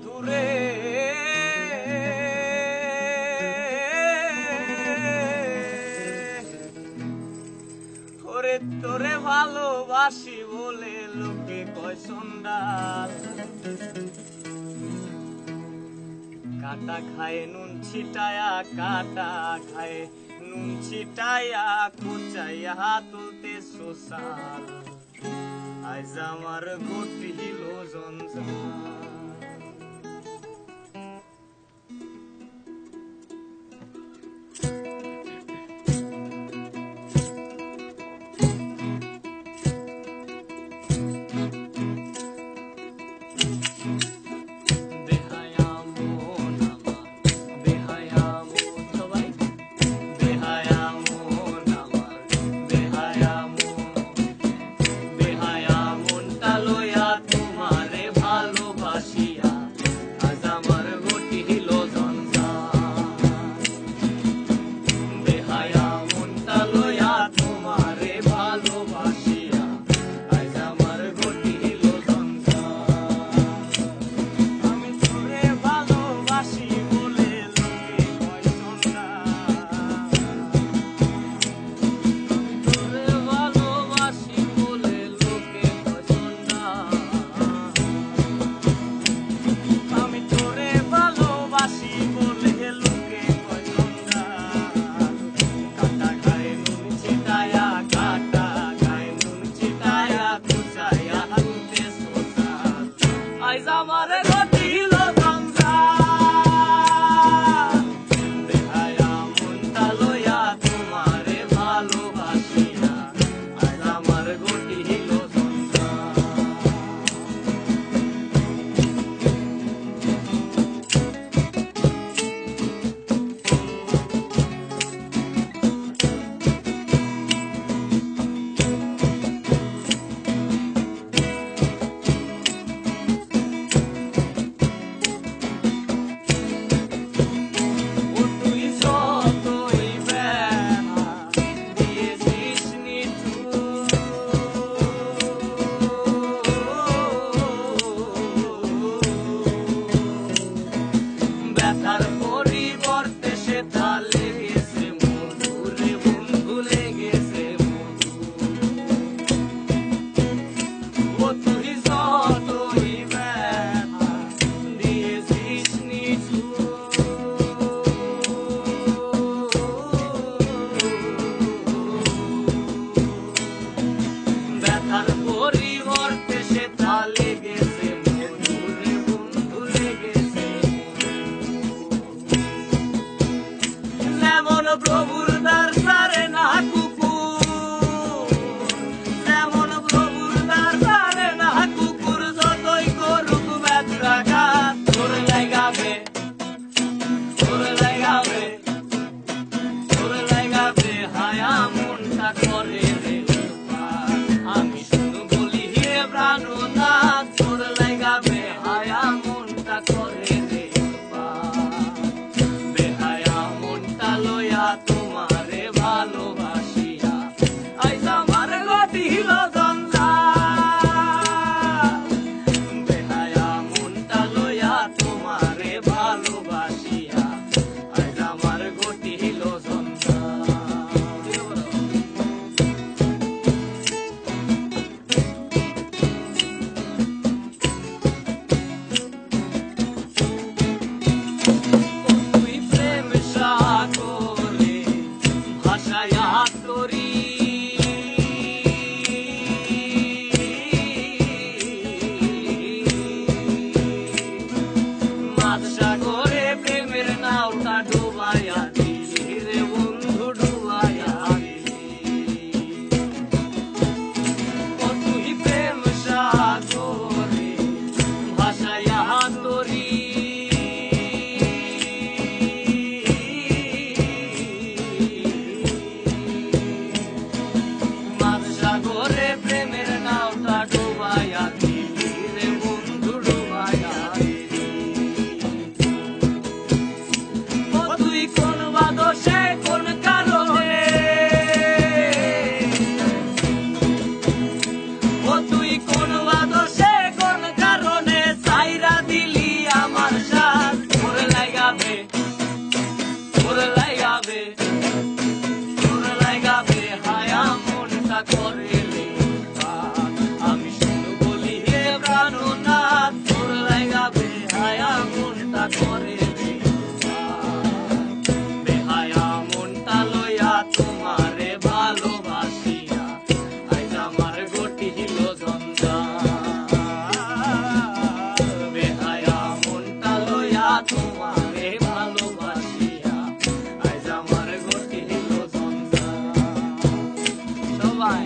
বন্ধুরে ওরে তোরে ভালোবাসি বলে লোকে কয় সন্ডাল। কাটা খায় নুন ছিটায়া, কাটা খায় নুন ছিটায়া, কুচাইয়া তুলতে সোসাল। আজ আমার ঘটিল জঞ্জাল। প্রভুর দরবারে না কুকুর, যেমন প্রভুর দরবারে না কুকুর, যতই করুক ব্যত্রাঘাত তোর লাগাবে, তোর লাগাবে, তোর লাগাবে। হায়া মনটা করে রে আমি শুধু বলি হে প্রাণনাথ, তোর লাগাবে। হায়া মনটা করে রে বেহায়া মনটা লয়া তোমারে ভালোবাসিয়া আইজ আমার ঘটিল জঞ্জাল। বেহায়া মনটা লয়া তোমারে ভালোবাসিয়া আইজ আমার ঘটিল জঞ্জাল। করে লেখা। আমি শুধু বলি হে প্রাণনাথ, তোর লাগা বেহায়া মনটা করে লেখা। বেহায়া মনটা লইয়া তোমারে ভালোবাসিয়া আজ আমার ঘটিল জঞ্জাল। বেহায়া মনটা লইয়া তোমারে ভালোবাসিয়া আজ আমার ঘটিল জঞ্জাল। সবাই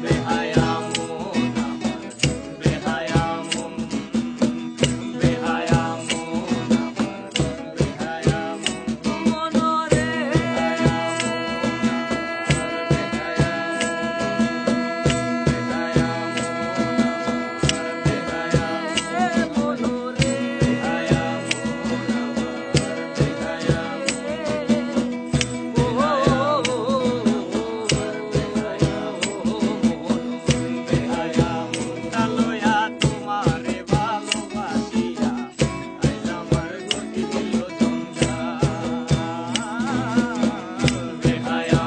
বেহায়া মন আমার, বেহায়া মন, বেহায়া মন আমার, বেহায়া মন মনরে, বেহায়া মন মনরে, বেহায়া মন আমার, বেহায়া তোমারে ভালোবাসিয়া আজ আমার ঘটিল জঞ্জাল। বেহায়া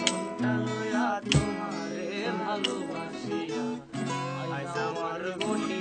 মনটা লইয়া তোমারে ভালোবাসিয়া আজ আমার ঘটিল